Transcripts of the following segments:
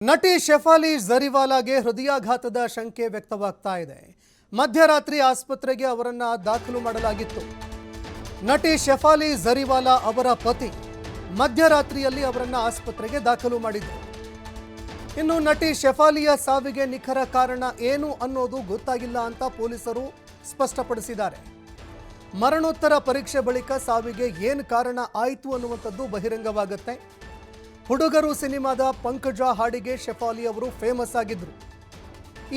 ನಟಿ ಶೆಫಾಲಿ ಜರಿವಾಲಾಗೆ ಹೃದಯಾಘಾತದ ಶಂಕೆ ವ್ಯಕ್ತವಾಗ್ತಾ ಇದೆ. ಮಧ್ಯರಾತ್ರಿ ಆಸ್ಪತ್ರೆಗೆ ಅವರನ್ನ ದಾಖಲು ಮಾಡಲಾಗಿತ್ತು. ನಟಿ ಶೆಫಾಲಿ ಜರಿವಾಲಾ ಅವರ ಪತಿ ಮಧ್ಯರಾತ್ರಿಯಲ್ಲಿ ಅವರನ್ನ ಆಸ್ಪತ್ರೆಗೆ ದಾಖಲು ಮಾಡಿದ್ರು. ಇನ್ನು ನಟಿ ಶೆಫಾಲಿಯ ಸಾವಿಗೆ ನಿಖರ ಕಾರಣ ಏನು ಅನ್ನೋದು ಗೊತ್ತಾಗಿಲ್ಲ ಅಂತ ಪೊಲೀಸರು ಸ್ಪಷ್ಟಪಡಿಸಿದ್ದಾರೆ. ಮರಣೋತ್ತರ ಪರೀಕ್ಷೆ ಬಳಿಕ ಸಾವಿಗೆ ಏನು ಕಾರಣ ಆಯಿತು ಅನ್ನುವಂಥದ್ದು ಬಹಿರಂಗವಾಗುತ್ತೆ. ಹುಡುಗರು ಸಿನಿಮಾದ ಪಂಕಜ ಹಾಡಿಗೆ ಶೆಫಾಲಿ ಅವರು ಫೇಮಸ್ ಆಗಿದ್ರು.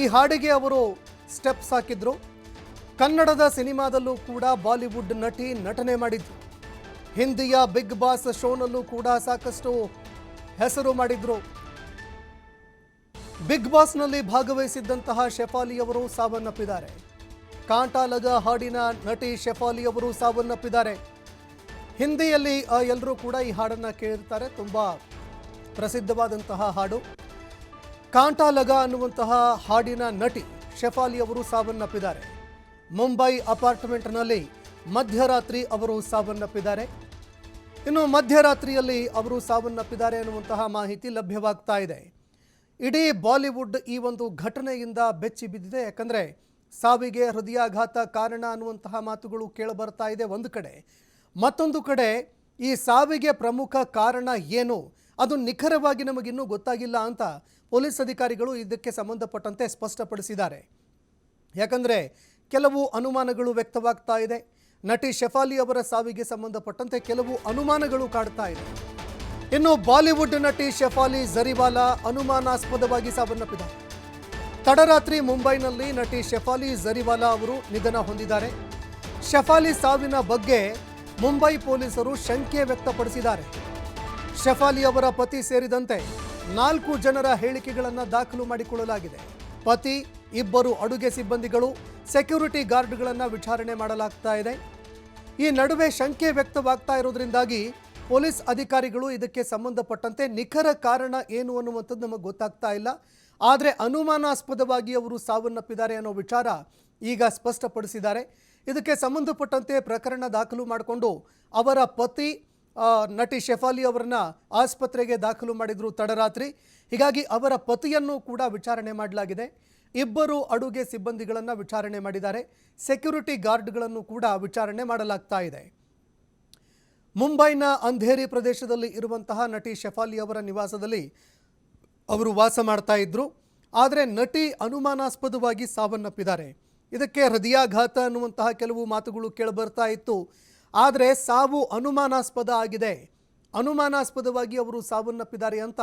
ಈ ಹಾಡಿಗೆ ಅವರು ಸ್ಟೆಪ್ಸ್ ಹಾಕಿದ್ರು. ಕನ್ನಡದ ಸಿನಿಮಾದಲ್ಲೂ ಕೂಡ ಬಾಲಿವುಡ್ ನಟಿ ನಟನೆ ಮಾಡಿದ್ರು. ಹಿಂದಿಯ ಬಿಗ್ ಬಾಸ್ ಶೋನಲ್ಲೂ ಕೂಡ ಸಾಕಷ್ಟು ಹೆಸರು ಮಾಡಿದ್ರು. ಬಿಗ್ ಬಾಸ್ನಲ್ಲಿ ಭಾಗವಹಿಸಿದ್ದಂತಹ ಶೆಫಾಲಿ ಅವರು ಸಾವನ್ನಪ್ಪಿದ್ದಾರೆ. ಕಾಂಟಾ ಲಗಾ ಹಾಡಿನ ನಟಿ ಶೆಫಾಲಿ ಅವರು ಸಾವನ್ನಪ್ಪಿದ್ದಾರೆ. ಹಿಂದಿಯಲ್ಲಿ ಎಲ್ಲರೂ ಕೂಡ ಈ ಹಾಡನ್ನು ಕೇಳಿರ್ತಾರೆ. ತುಂಬ ಪ್ರಸಿದ್ಧವಾದಂತಹ ಹಾಡು. ಕಾಂಟಾ ಲಗಾ ಅನ್ನುವಂತಹ ಹಾಡಿನ ನಟಿ ಶೆಫಾಲಿ ಅವರು ಸಾವನ್ನಪ್ಪಿದ್ದಾರೆ. ಮುಂಬೈ ಅಪಾರ್ಟ್ಮೆಂಟ್ನಲ್ಲಿ ಮಧ್ಯರಾತ್ರಿ ಅವರು ಸಾವನ್ನಪ್ಪಿದ್ದಾರೆ. ಇನ್ನು ಮಧ್ಯರಾತ್ರಿಯಲ್ಲಿ ಅವರು ಸಾವನ್ನಪ್ಪಿದ್ದಾರೆ ಅನ್ನುವಂತಹ ಮಾಹಿತಿ ಲಭ್ಯವಾಗ್ತಾ ಇದೆ. ಇಡೀ ಬಾಲಿವುಡ್ ಈ ಒಂದು ಘಟನೆಯಿಂದ ಬೆಚ್ಚಿ ಬಿದ್ದಿದೆ. ಯಾಕಂದರೆ ಸಾವಿಗೆ ಹೃದಯಾಘಾತ ಕಾರಣ ಅನ್ನುವಂತಹ ಮಾತುಗಳು ಕೇಳಬರ್ತಾ ಇದೆ ಒಂದು ಕಡೆ. ಮತ್ತೊಂದು ಕಡೆ ಈ ಸಾವಿಗೆ ಪ್ರಮುಖ ಕಾರಣ ಏನು ಅದು ನಿಖರವಾಗಿ ನಮಗಿನ್ನೂ ಗೊತ್ತಾಗಿಲ್ಲ ಅಂತ ಪೊಲೀಸ್ ಅಧಿಕಾರಿಗಳು ಇದಕ್ಕೆ ಸಂಬಂಧಪಟ್ಟಂತೆ ಸ್ಪಷ್ಟಪಡಿಸಿದ್ದಾರೆ. ಯಾಕಂದರೆ ಕೆಲವು ಅನುಮಾನಗಳು ವ್ಯಕ್ತವಾಗ್ತಾ ಇದೆ. ನಟಿ ಶೆಫಾಲಿ ಅವರ ಸಾವಿಗೆ ಸಂಬಂಧಪಟ್ಟಂತೆ ಕೆಲವು ಅನುಮಾನಗಳು ಕಾಡ್ತಾ ಇದೆ. ಇನ್ನು ಬಾಲಿವುಡ್ ನಟಿ ಶೆಫಾಲಿ ಜರಿವಾಲಾ ಅನುಮಾನಾಸ್ಪದವಾಗಿ ಸಾವನ್ನಪ್ಪಿದ್ದಾರೆ. ತಡರಾತ್ರಿ ಮುಂಬೈನಲ್ಲಿ ನಟಿ ಶೆಫಾಲಿ ಜರಿವಾಲಾ ಅವರು ನಿಧನ ಹೊಂದಿದ್ದಾರೆ. ಶೆಫಾಲಿ ಸಾವಿನ ಬಗ್ಗೆ ಮುಂಬೈ ಪೊಲೀಸರು ಶಂಕೆ ವ್ಯಕ್ತಪಡಿಸಿದ್ದಾರೆ. ಶೆಫಾಲಿ ಅವರ ಪತಿ ಸೇರಿದಂತೆ 4 ಜನರ ಹೇಳಿಕೆಗಳನ್ನು ದಾಖಲು ಮಾಡಿಕೊಳ್ಳಲಾಗಿದೆ. ಪತಿ, 2 ಅಡುಗೆ ಸಿಬ್ಬಂದಿಗಳು, ಸೆಕ್ಯೂರಿಟಿ ಗಾರ್ಡ್ಗಳನ್ನು ವಿಚಾರಣೆ ಮಾಡಲಾಗ್ತಾ ಇದೆ. ಈ ನಡುವೆ ಶಂಕೆ ವ್ಯಕ್ತವಾಗ್ತಾ ಇರೋದ್ರಿಂದಾಗಿ ಪೊಲೀಸ್ ಅಧಿಕಾರಿಗಳು ಇದಕ್ಕೆ ಸಂಬಂಧಪಟ್ಟಂತೆ ನಿಖರ ಕಾರಣ ಏನು ಅನ್ನುವಂಥದ್ದು ನಮಗೆ ಗೊತ್ತಾಗ್ತಾ ಇಲ್ಲ. ಆದರೆ ಅನುಮಾನಾಸ್ಪದವಾಗಿ ಅವರು ಸಾವನ್ನಪ್ಪಿದ್ದಾರೆ ಅನ್ನೋ ವಿಚಾರ ಈಗ ಸ್ಪಷ್ಟಪಡಿಸಿದ್ದಾರೆ. ಇದಕ್ಕೆ ಸಂಬಂಧಪಟ್ಟಂತೆ ಪ್ರಕರಣ ದಾಖಲು ಮಾಡಿಕೊಂಡು ಅವರ ಪತಿ ನಟಿ ಶೆಫಾಲಿ ಅವರನ್ನ ಆಸ್ಪತ್ರೆಗೆ ದಾಖಲು ಮಾಡಿದ್ರು ತಡರಾತ್ರಿ. ಹೀಗಾಗಿ ಅವರ ಪತಿಯನ್ನು ಕೂಡ ವಿಚಾರಣೆ ಮಾಡಲಾಗಿದೆ. 2 ಅಡುಗೆ ಸಿಬ್ಬಂದಿಗಳನ್ನು ವಿಚಾರಣೆ ಮಾಡಿದ್ದಾರೆ. ಸೆಕ್ಯೂರಿಟಿ ಗಾರ್ಡ್ಗಳನ್ನು ಕೂಡ ವಿಚಾರಣೆ ಮಾಡಲಾಗ್ತಾ ಇದೆ. ಮುಂಬೈನ ಅಂಧೇರಿ ಪ್ರದೇಶದಲ್ಲಿ ಇರುವಂತಹ ನಟಿ ಶೆಫಾಲಿ ಅವರ ನಿವಾಸದಲ್ಲಿ ಅವರು ವಾಸ ಮಾಡ್ತಾ ಇದ್ರು. ಆದರೆ ನಟಿ ಅನುಮಾನಾಸ್ಪದವಾಗಿ ಸಾವನ್ನಪ್ಪಿದ್ದಾರೆ. ಇದಕ್ಕೆ ಹೃದಯಾಘಾತ ಅನ್ನುವಂತಹ ಕೆಲವು ಮಾತುಗಳು ಕೇಳಿಬರ್ತಾ ಇತ್ತು. ಆದರೆ ಸಾವು ಅನುಮಾನಾಸ್ಪದ ಆಗಿದೆ. ಅನುಮಾನಾಸ್ಪದವಾಗಿ ಅವರು ಸಾವನ್ನಪ್ಪಿದ್ದಾರೆ ಅಂತ